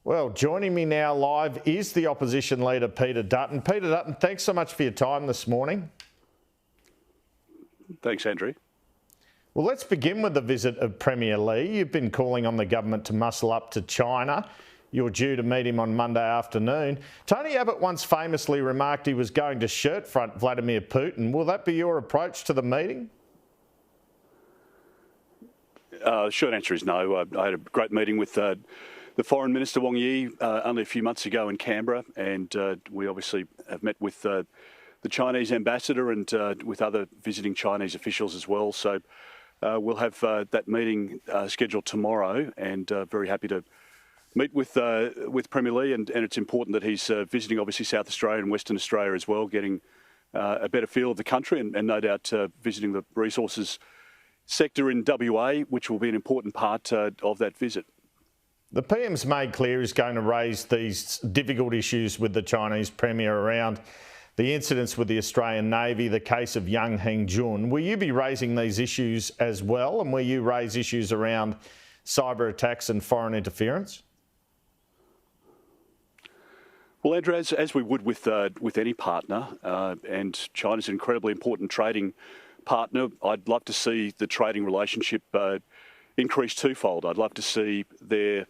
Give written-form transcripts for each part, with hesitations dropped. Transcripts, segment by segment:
Well, joining me now live is the opposition leader, Peter Dutton. Peter Dutton, thanks so much for your time this morning. Thanks, Andrew. Well, let's begin with the visit of Premier Lee. You've been calling on the government to muscle up to China. You're due to meet him on Monday afternoon. Tony Abbott once famously remarked he was going to shirt front Vladimir Putin. Will that be your approach to the meeting? Short answer is no. I had a great meeting with the Foreign Minister Wang Yi only a few months ago in Canberra, and we obviously have met with the Chinese ambassador and with other visiting Chinese officials as well. So we'll have that meeting scheduled tomorrow, and very happy to meet with Premier Lee. And it's important that he's visiting obviously South Australia and Western Australia as well, getting a better feel of the country, and no doubt visiting the resources sector in WA, which will be an important part of that visit. The PM's made clear he's going to raise these difficult issues with the Chinese Premier around the incidents with the Australian Navy, the case of Yang Hengjun. Will you be raising these issues as well, and will you raise issues around cyber attacks and foreign interference? Well, Andrew, as we would with any partner, and China's an incredibly important trading partner, I'd love to see the trading relationship increase twofold. I'd love to see there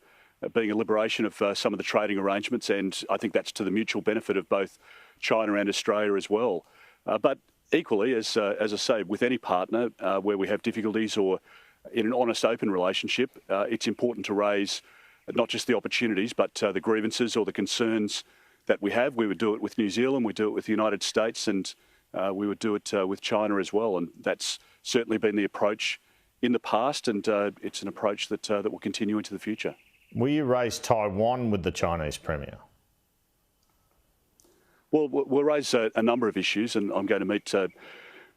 being a liberation of some of the trading arrangements, and I think that's to the mutual benefit of both China and Australia as well. But equally, as I say, with any partner where we have difficulties or in an honest, open relationship, it's important to raise not just the opportunities, but the grievances or the concerns that we have. We would do it with New Zealand, we do it with the United States, and we would do it with China as well. And that's certainly been the approach in the past, and it's an approach that will continue into the future. Will you raise Taiwan with the Chinese Premier? Well, we'll raise a number of issues, and I'm going to meet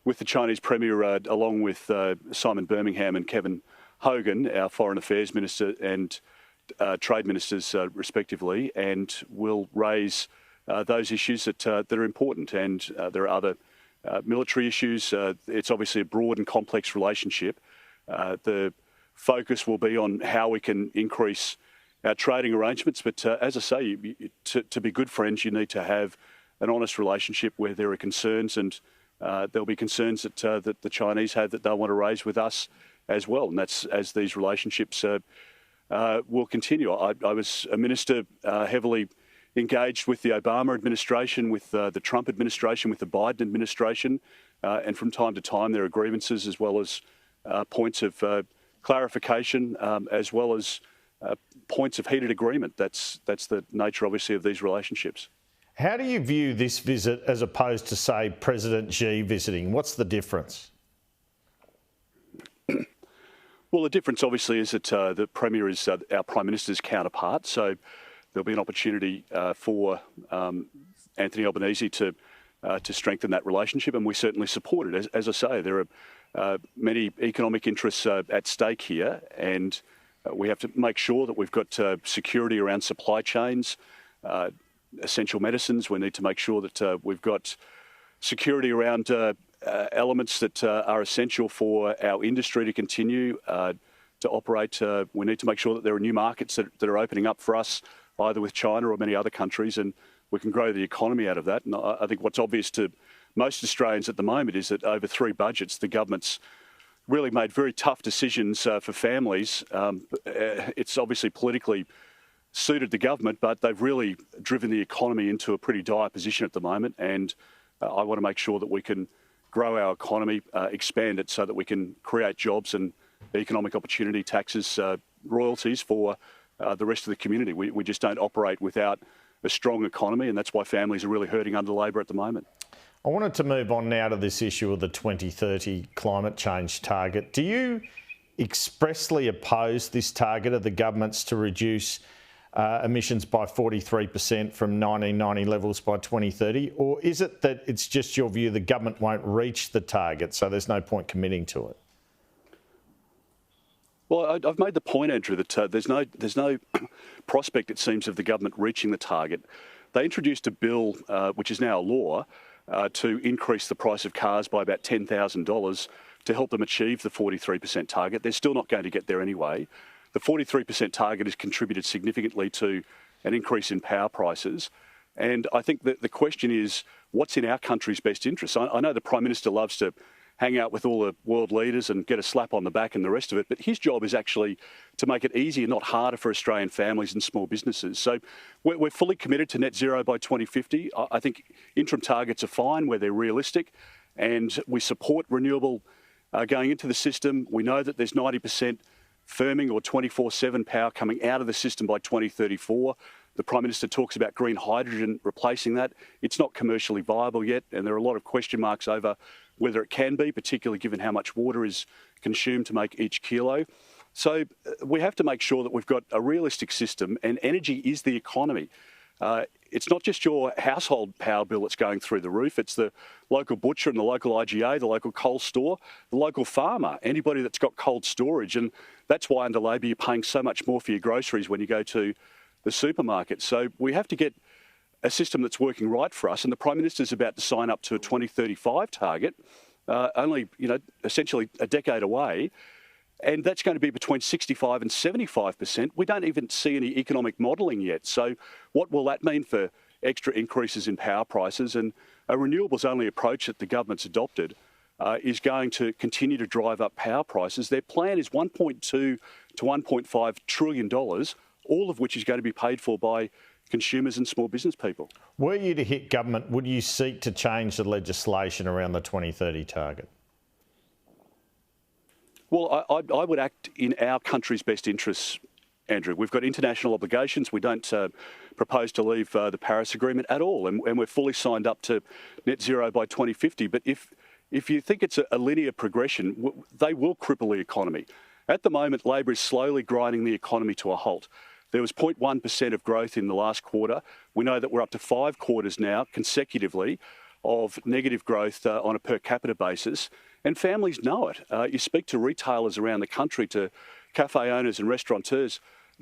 with the Chinese Premier along with Simon Birmingham and Kevin Hogan, our Foreign Affairs Minister and Trade Ministers respectively, and we'll raise those issues that are important. And there are other military issues. It's obviously a broad and complex relationship. The focus will be on how we can increase our trading arrangements. But as I say, to be good friends, you need to have an honest relationship where there are concerns, and there'll be concerns that the Chinese have that they'll want to raise with us as well. And that's as these relationships will continue. I was a minister heavily engaged with the Obama administration, with the Trump administration, with the Biden administration, and from time to time there are grievances as well as points of clarification, as well as points of heated agreement. That's the nature, obviously, of these relationships. How do you view this visit as opposed to, say, President Xi visiting? What's the difference? Well, the difference, obviously, is that the Premier is our Prime Minister's counterpart, so there'll be an opportunity for Anthony Albanese to strengthen that relationship, and we certainly support it. As I say, there are many economic interests at stake here, and we have to make sure that we've got security around supply chains, essential medicines. We need to make sure that we've got security around elements that are essential for our industry to continue to operate. We need to make sure that there are new markets that are opening up for us, either with China or many other countries, and we can grow the economy out of that. And I think what's obvious to most Australians at the moment is that over 3 budgets, the government's really made very tough decisions for families. It's obviously politically suited the government, but they've really driven the economy into a pretty dire position at the moment. And I want to make sure that we can grow our economy, expand it so that we can create jobs and economic opportunity, taxes, royalties for the rest of the community. We just don't operate without a strong economy, and that's why families are really hurting under Labor at the moment. I wanted to move on now to this issue of the 2030 climate change target. Do you expressly oppose this target of the government's to reduce emissions by 43% from 1990 levels by 2030? Or is it that it's just your view the government won't reach the target, so there's no point committing to it? Well, I've made the point, Andrew, that there's no prospect, it seems, of the government reaching the target. They introduced a bill, which is now a law, to increase the price of cars by about $10,000 to help them achieve the 43% target. They're still not going to get there anyway. The 43% target has contributed significantly to an increase in power prices. And I think that the question is, what's in our country's best interest? I know the Prime Minister loves to hang out with all the world leaders and get a slap on the back and the rest of it, but his job is actually to make it easier, not harder, for Australian families and small businesses. So we're fully committed to net zero by 2050. I think interim targets are fine where they're realistic, and we support renewable going into the system. We know that there's 90% firming or 24/7 power coming out of the system by 2034. The Prime Minister talks about green hydrogen replacing that. It's not commercially viable yet, and there are a lot of question marks over whether it can be, particularly given how much water is consumed to make each kilo. So we have to make sure that we've got a realistic system, and energy is the economy. It's not just your household power bill that's going through the roof. It's the local butcher and the local IGA, the local coal store, the local farmer, anybody that's got cold storage. And that's why under Labor you're paying so much more for your groceries when you go to the supermarket. So we have to get a system that's working right for us. And the Prime Minister's about to sign up to a 2035 target, only, essentially a decade away. And that's going to be between 65 and 75%. We don't even see any economic modelling yet. So what will that mean for extra increases in power prices? And a renewables-only approach that the government's adopted is going to continue to drive up power prices. Their plan is $1.2 to $1.5 trillion, all of which is going to be paid for by consumers and small business people. Were you to hit government, would you seek to change the legislation around the 2030 target? Well, I would act in our country's best interests, Andrew. We've got international obligations. We don't propose to leave the Paris Agreement at all, and we're fully signed up to net zero by 2050. But if you think it's a linear progression, they will cripple the economy. At the moment, Labor is slowly grinding the economy to a halt. There was 0.1% of growth in the last quarter. We know that we're up to 5 quarters now consecutively of negative growth on a per capita basis, and families know it. You speak to retailers around the country, to cafe owners and restaurateurs,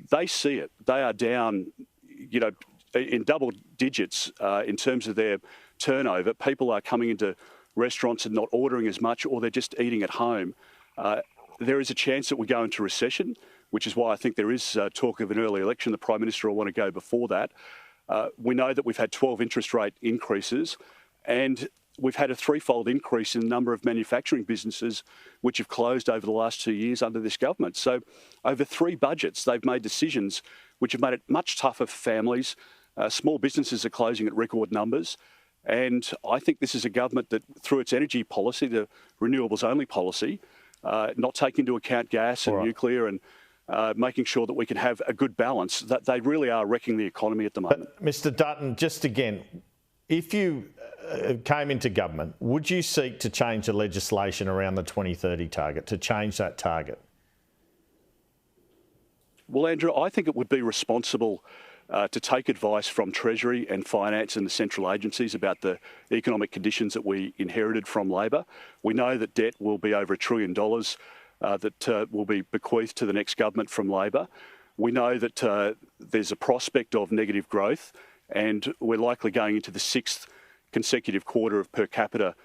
they see it. They are down, in double digits in terms of their turnover. People are coming into restaurants and not ordering as much, or they're just eating at home. There is a chance that we go into recession, which is why I think there is talk of an early election. The Prime Minister will want to go before that. We know that we've had 12 interest rate increases, and we've had a threefold increase in the number of manufacturing businesses which have closed over the last 2 years under this government. So over 3 budgets, they've made decisions which have made it much tougher for families. Small businesses are closing at record numbers. And I think this is a government that, through its energy policy, the renewables-only policy, not taking into account gas and nuclear and making sure that we can have a good balance, that they really are wrecking the economy at the moment. But Mr Dutton, just again, if you came into government, would you seek to change the legislation around the 2030 target, to change that target? Well, Andrew, I think it would be responsible to take advice from Treasury and Finance and the central agencies about the economic conditions that we inherited from Labor. We know that debt will be over $1 trillion that will be bequeathed to the next government from Labor. We know that there's a prospect of negative growth, and we're likely going into the 6th consecutive quarter of per capita,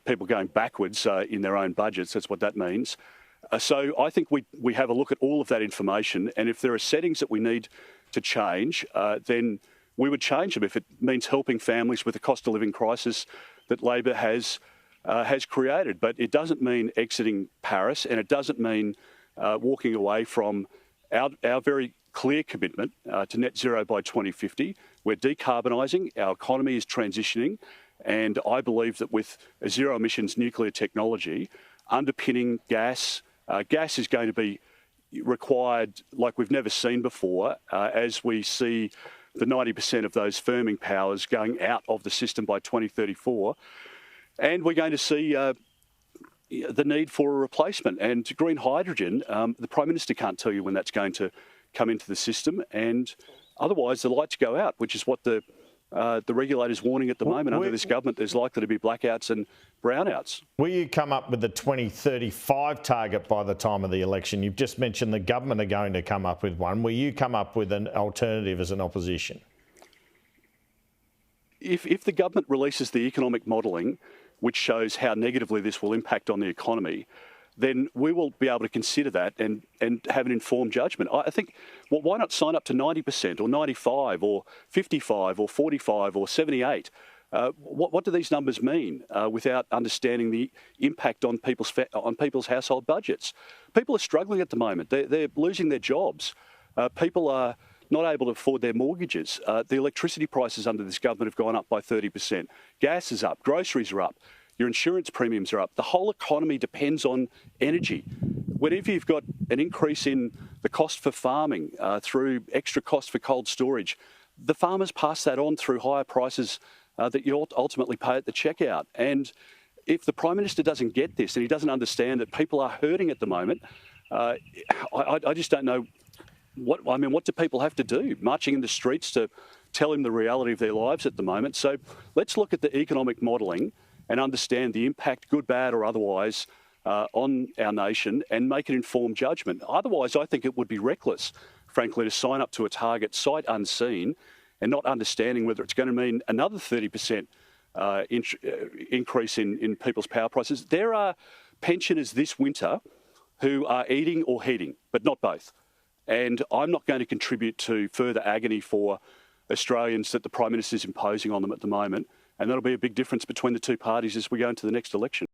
people going backwards in their own budgets. That's what that means. So I think we have a look at all of that information, and if there are settings that we need to change, then we would change them if it means helping families with the cost of living crisis that Labor has created. But it doesn't mean exiting Paris, and it doesn't mean walking away from our very clear commitment to net zero by 2050. We're decarbonising, our economy is transitioning, and I believe that with a zero emissions nuclear technology underpinning gas, gas is going to be required like we've never seen before as we see the 90% of those firming powers going out of the system by 2034. And we're going to see the need for a replacement. And green hydrogen, the Prime Minister can't tell you when that's going to come into the system, and otherwise the lights go out, which is what the regulator's warning at the moment. Under this government, there's likely to be blackouts and brownouts. Will you come up with the 2035 target by the time of the election? You've just mentioned the government are going to come up with one. Will you come up with an alternative as an opposition? If the government releases the economic modelling, which shows how negatively this will impact on the economy, then we will be able to consider that and have an informed judgment. I think, well, why not sign up to 90% or 95 or 55 or 45 or 78? What do these numbers mean without understanding the impact on people's household budgets? People are struggling at the moment. They're losing their jobs. People are not able to afford their mortgages. The electricity prices under this government have gone up by 30%. Gas is up. Groceries are up. Your insurance premiums are up. The whole economy depends on energy. Whenever you've got an increase in the cost for farming through extra cost for cold storage, the farmers pass that on through higher prices that you ultimately pay at the checkout. And if the Prime Minister doesn't get this and he doesn't understand that people are hurting at the moment, I just don't know what do people have to do? Marching in the streets to tell him the reality of their lives at the moment. So let's look at the economic modelling and understand the impact, good, bad or otherwise, on our nation and make an informed judgment. Otherwise, I think it would be reckless, frankly, to sign up to a target sight unseen and not understanding whether it's going to mean another 30% increase in people's power prices. There are pensioners this winter who are eating or heating, but not both. And I'm not going to contribute to further agony for Australians that the Prime Minister is imposing on them at the moment. And that'll be a big difference between the two parties as we go into the next election.